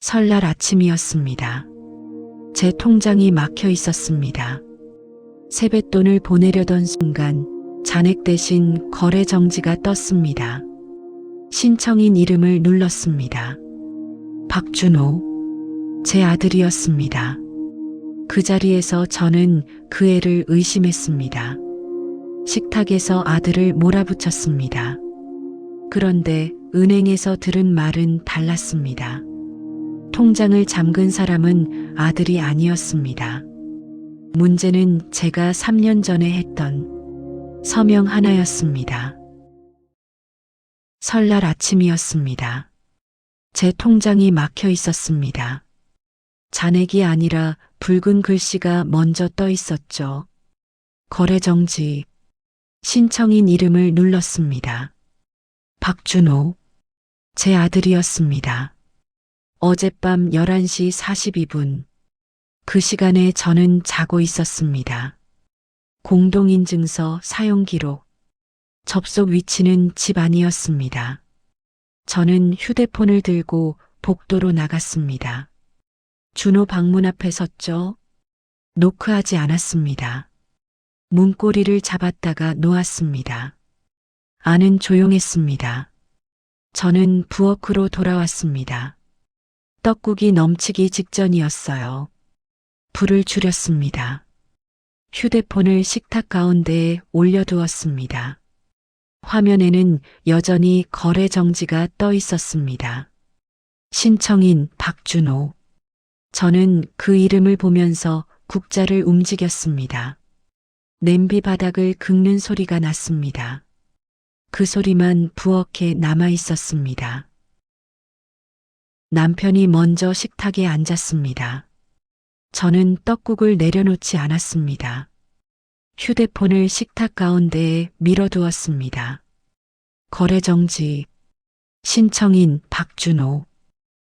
설날 아침이었습니다. 제 통장이 막혀 있었습니다. 세뱃돈을 보내려던 순간 잔액 대신 거래 정지가 떴습니다. 신청인 이름을 눌렀습니다. 박준호, 제 아들이었습니다. 그 자리에서 저는 그 애를 의심했습니다. 식탁에서 아들을 몰아붙였습니다. 그런데 은행에서 들은 말은 달랐습니다. 통장을 잠근 사람은 아들이 아니었습니다. 문제는 제가 3년 전에 했던 서명 하나였습니다. 설날 아침이었습니다. 제 통장이 막혀 있었습니다. 잔액이 아니라 붉은 글씨가 먼저 떠 있었죠. 거래 정지. 신청인 이름을 눌렀습니다. 박준호, 제 아들이었습니다. 어젯밤 11시 42분. 그 시간에 저는 자고 있었습니다. 공동인증서 사용 기록. 접속 위치는 집 안이었습니다. 저는 휴대폰을 들고 복도로 나갔습니다. 준호 방문 앞에 섰죠. 노크하지 않았습니다. 문고리를 잡았다가 놓았습니다. 안은 조용했습니다. 저는 부엌으로 돌아왔습니다. 떡국이 넘치기 직전이었어요. 불을 줄였습니다. 휴대폰을 식탁 가운데에 올려두었습니다. 화면에는 여전히 거래 정지가 떠 있었습니다. 신청인 박준호. 저는 그 이름을 보면서 국자를 움직였습니다. 냄비 바닥을 긁는 소리가 났습니다. 그 소리만 부엌에 남아 있었습니다. 남편이 먼저 식탁에 앉았습니다. 저는 떡국을 내려놓지 않았습니다. 휴대폰을 식탁 가운데에 밀어두었습니다. 거래 정지. 신청인 박준호.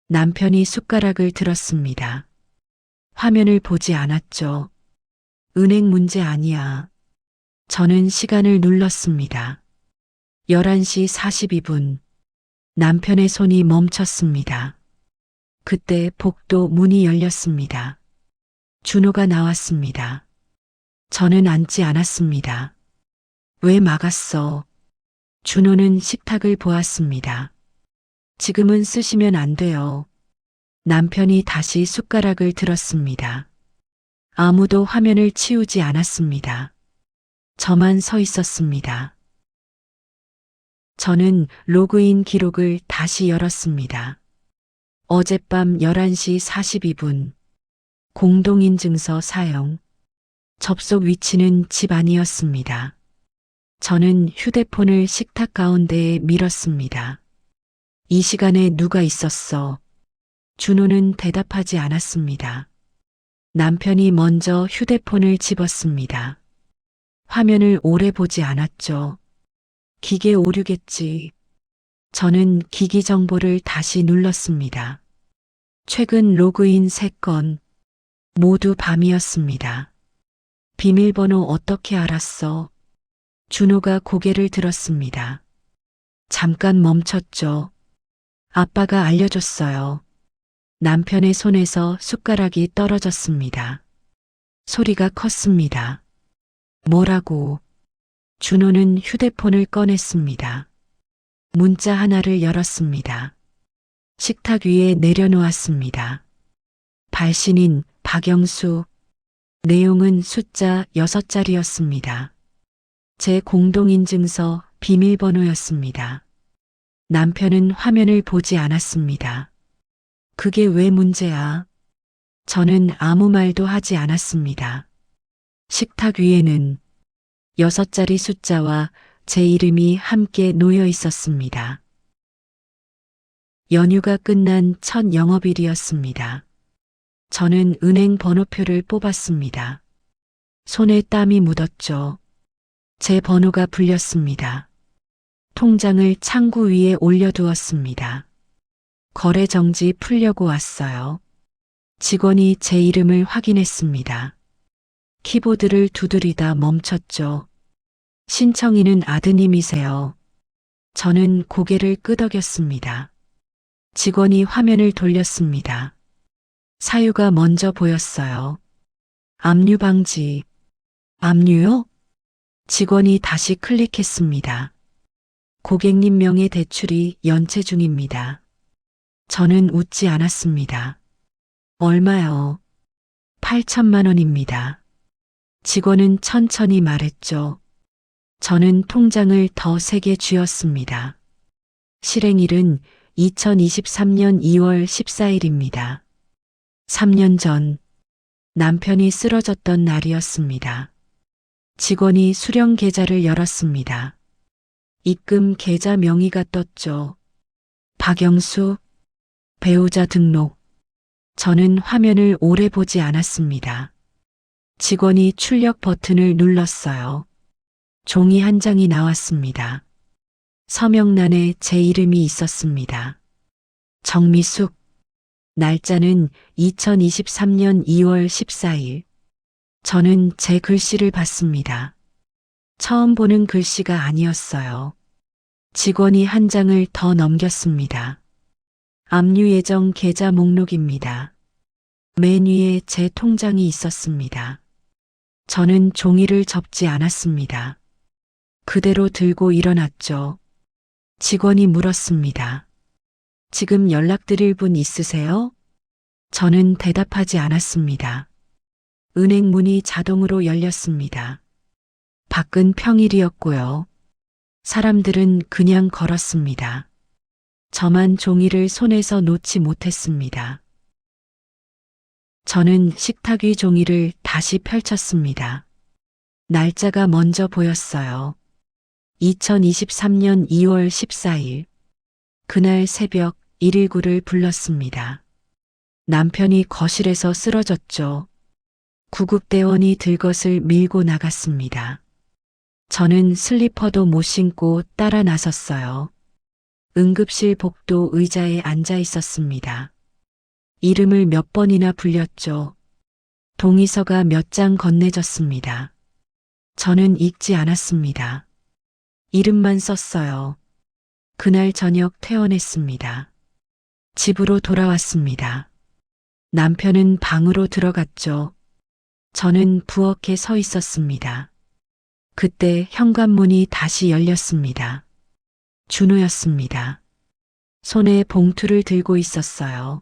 남편이 숟가락을 들었습니다. 화면을 보지 않았죠. 은행 문제 아니야. 저는 시간을 눌렀습니다. 11시 42분. 남편의 손이 멈췄습니다. 그때 복도 문이 열렸습니다. 준호가 나왔습니다. 저는 앉지 않았습니다. 왜 막았어? 준호는 식탁을 보았습니다. 지금은 쓰시면 안 돼요. 남편이 다시 숟가락을 들었습니다. 아무도 화면을 치우지 않았습니다. 저만 서 있었습니다. 저는 로그인 기록을 다시 열었습니다. 어젯밤 11시 42분. 공동인증서 사용. 접속 위치는 집 안이었습니다. 저는 휴대폰을 식탁 가운데에 밀었습니다. 이 시간에 누가 있었어? 준호는 대답하지 않았습니다. 남편이 먼저 휴대폰을 집었습니다. 화면을 오래 보지 않았죠. 기계 오류겠지. 저는 기기 정보를 다시 눌렀습니다. 최근 로그인 3건. 모두 밤이었습니다. 비밀번호 어떻게 알았어? 준호가 고개를 들었습니다. 잠깐 멈췄죠. 아빠가 알려줬어요. 남편의 손에서 숟가락이 떨어졌습니다. 소리가 컸습니다. 뭐라고? 준호는 휴대폰을 꺼냈습니다. 문자 하나를 열었습니다. 식탁 위에 내려놓았습니다. 발신인 박영수. 내용은 숫자 6자리였습니다. 제 공동인증서 비밀번호였습니다. 남편은 화면을 보지 않았습니다. 그게 왜 문제야? 저는 아무 말도 하지 않았습니다. 식탁 위에는 6자리 숫자와 제 이름이 함께 놓여 있었습니다. 연휴가 끝난 첫 영업일이었습니다. 저는 은행 번호표를 뽑았습니다. 손에 땀이 묻었죠. 제 번호가 불렸습니다. 통장을 창구 위에 올려두었습니다. 거래 정지 풀려고 왔어요. 직원이 제 이름을 확인했습니다. 키보드를 두드리다 멈췄죠. 신청인은 아드님이세요. 저는 고개를 끄덕였습니다. 직원이 화면을 돌렸습니다. 사유가 먼저 보였어요. 압류 방지. 압류요? 직원이 다시 클릭했습니다. 고객님 명의 대출이 연체 중입니다. 저는 웃지 않았습니다. 얼마요? 8천만 원입니다. 직원은 천천히 말했죠. 저는 통장을 더 세게 쥐었습니다. 실행일은 2023년 2월 14일입니다. 3년 전 남편이 쓰러졌던 날이었습니다. 직원이 수령 계좌를 열었습니다. 입금 계좌 명의가 떴죠. 박영수, 배우자 등록. 저는 화면을 오래 보지 않았습니다. 직원이 출력 버튼을 눌렀어요. 종이 한 장이 나왔습니다. 서명란에 제 이름이 있었습니다. 정미숙. 날짜는 2023년 2월 14일. 저는 제 글씨를 봤습니다. 처음 보는 글씨가 아니었어요. 직원이 한 장을 더 넘겼습니다. 압류 예정 계좌 목록입니다. 맨 위에 제 통장이 있었습니다. 저는 종이를 접지 않았습니다. 그대로 들고 일어났죠. 직원이 물었습니다. 지금 연락드릴 분 있으세요? 저는 대답하지 않았습니다. 은행 문이 자동으로 열렸습니다. 밖은 평일이었고요. 사람들은 그냥 걸었습니다. 저만 종이를 손에서 놓지 못했습니다. 저는 식탁 위 종이를 다시 펼쳤습니다. 날짜가 먼저 보였어요. 2023년 2월 14일. 그날 새벽 119를 불렀습니다. 남편이 거실에서 쓰러졌죠. 구급대원이 들것을 밀고 나갔습니다. 저는 슬리퍼도 못 신고 따라 나섰어요. 응급실 복도 의자에 앉아 있었습니다. 이름을 몇 번이나 불렸죠. 동의서가 몇 장 건네졌습니다. 저는 읽지 않았습니다. 이름만 썼어요. 그날 저녁 퇴원했습니다. 집으로 돌아왔습니다. 남편은 방으로 들어갔죠. 저는 부엌에 서 있었습니다. 그때 현관문이 다시 열렸습니다. 준호였습니다. 손에 봉투를 들고 있었어요.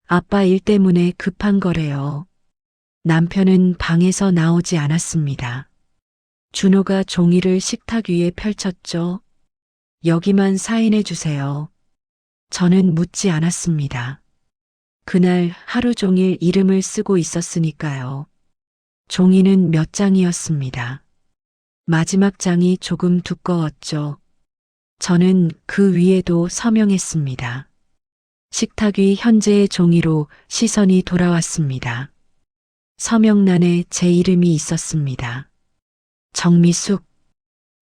아빠 일 때문에 급한 거래요. 남편은 방에서 나오지 않았습니다. 준호가 종이를 식탁 위에 펼쳤죠. 여기만 사인해 주세요. 저는 묻지 않았습니다. 그날 하루 종일 이름을 쓰고 있었으니까요. 종이는 몇 장이었습니다. 마지막 장이 조금 두꺼웠죠. 저는 그 위에도 서명했습니다. 식탁 위 현재의 종이로 시선이 돌아왔습니다. 서명란에 제 이름이 있었습니다. 정미숙.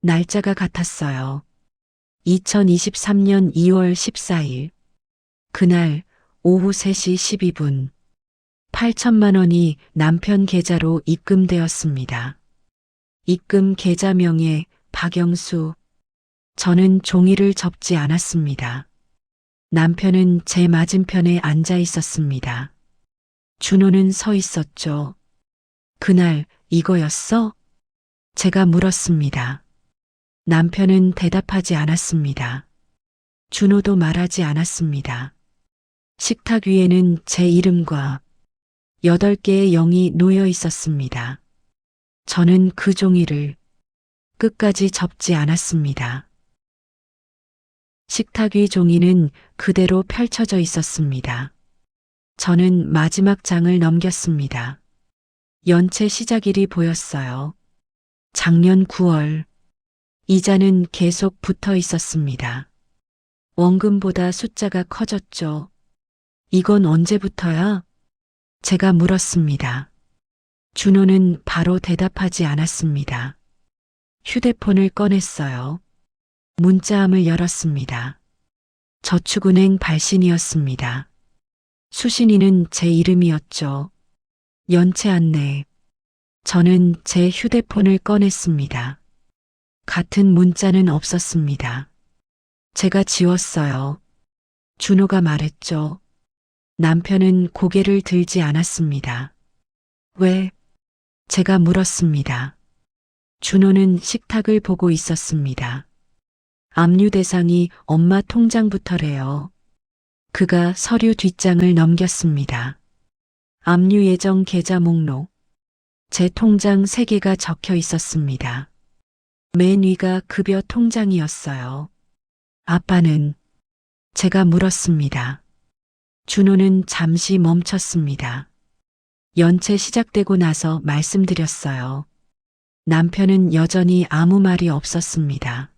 날짜가 같았어요. 2023년 2월 14일. 그날 오후 3시 12분. 8천만 원이 남편 계좌로 입금되었습니다. 입금 계좌명에 박영수. 저는 종이를 접지 않았습니다. 남편은 제 맞은편에 앉아 있었습니다. 준호는 서 있었죠. 그날 이거였어? 제가 물었습니다. 남편은 대답하지 않았습니다. 준호도 말하지 않았습니다. 식탁 위에는 제 이름과 8개의 0이 놓여 있었습니다. 저는 그 종이를 끝까지 접지 않았습니다. 식탁 위 종이는 그대로 펼쳐져 있었습니다. 저는 마지막 장을 넘겼습니다. 연체 시작일이 보였어요. 작년 9월. 이자는 계속 붙어 있었습니다. 원금보다 숫자가 커졌죠. 이건 언제부터야? 제가 물었습니다. 준호는 바로 대답하지 않았습니다. 휴대폰을 꺼냈어요. 문자함을 열었습니다. 저축은행 발신이었습니다. 수신인은 제 이름이었죠. 연체 안내. 저는 제 휴대폰을 꺼냈습니다. 같은 문자는 없었습니다. 제가 지웠어요. 준호가 말했죠. 남편은 고개를 들지 않았습니다. 왜? 제가 물었습니다. 준호는 식탁을 보고 있었습니다. 압류 대상이 엄마 통장부터래요. 그가 서류 뒷장을 넘겼습니다. 압류 예정 계좌 목록. 제 통장 3개가 적혀 있었습니다. 맨 위가 급여 통장이었어요. 아빠는? 제가 물었습니다. 준호는 잠시 멈췄습니다. 연체 시작되고 나서 말씀드렸어요. 남편은 여전히 아무 말이 없었습니다.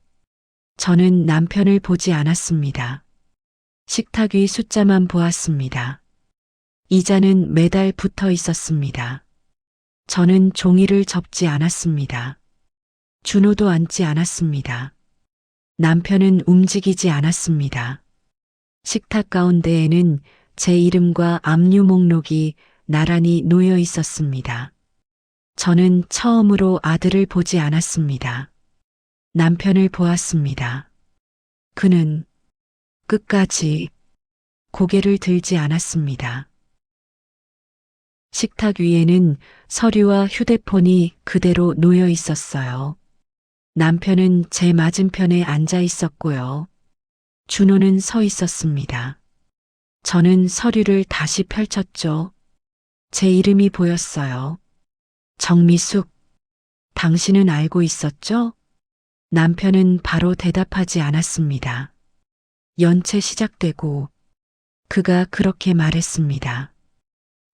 저는 남편을 보지 않았습니다. 식탁 위 숫자만 보았습니다. 이자는 매달 붙어 있었습니다. 저는 종이를 접지 않았습니다. 준호도 앉지 않았습니다. 남편은 움직이지 않았습니다. 식탁 가운데에는 제 이름과 압류 목록이 나란히 놓여 있었습니다. 저는 처음으로 아들을 보지 않았습니다. 남편을 보았습니다. 그는 끝까지 고개를 들지 않았습니다. 식탁 위에는 서류와 휴대폰이 그대로 놓여 있었어요. 남편은 제 맞은편에 앉아 있었고요. 준호는 서 있었습니다. 저는 서류를 다시 펼쳤죠. 제 이름이 보였어요. 정미숙, 당신은 알고 있었죠? 남편은 바로 대답하지 않았습니다. 연체 시작되고 그가 그렇게 말했습니다.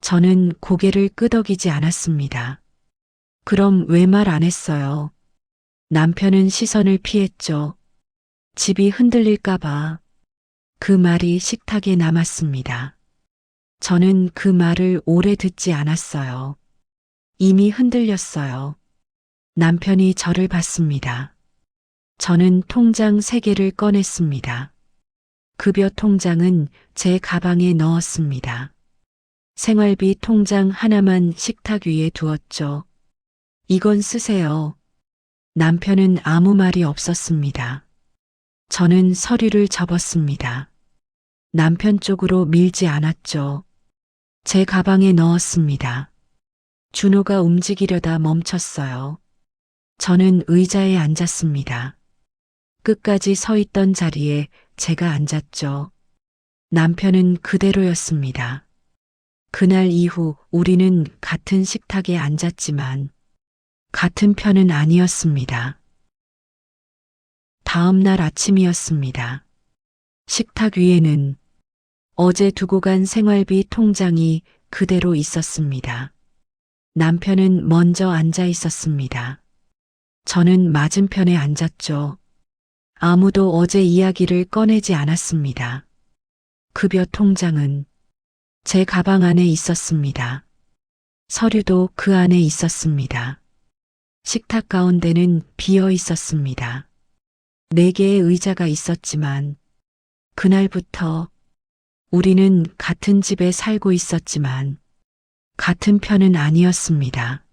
저는 고개를 끄덕이지 않았습니다. 그럼 왜 말 안 했어요? 남편은 시선을 피했죠. 집이 흔들릴까봐. 그 말이 식탁에 남았습니다. 저는 그 말을 오래 듣지 않았어요. 이미 흔들렸어요. 남편이 저를 봤습니다. 저는 통장 3개를 꺼냈습니다. 급여 통장은 제 가방에 넣었습니다. 생활비 통장 하나만 식탁 위에 두었죠. 이건 쓰세요. 남편은 아무 말이 없었습니다. 저는 서류를 접었습니다. 남편 쪽으로 밀지 않았죠. 제 가방에 넣었습니다. 준호가 움직이려다 멈췄어요. 저는 의자에 앉았습니다. 끝까지 서 있던 자리에 제가 앉았죠. 남편은 그대로였습니다. 그날 이후 우리는 같은 식탁에 앉았지만 같은 편은 아니었습니다. 다음 날 아침이었습니다. 식탁 위에는 어제 두고 간 생활비 통장이 그대로 있었습니다. 남편은 먼저 앉아 있었습니다. 저는 맞은편에 앉았죠. 아무도 어제 이야기를 꺼내지 않았습니다. 급여 통장은 제 가방 안에 있었습니다. 서류도 그 안에 있었습니다. 식탁 가운데는 비어 있었습니다. 4개의 의자가 있었지만 그날부터 우리는 같은 집에 살고 있었지만 같은 편은 아니었습니다.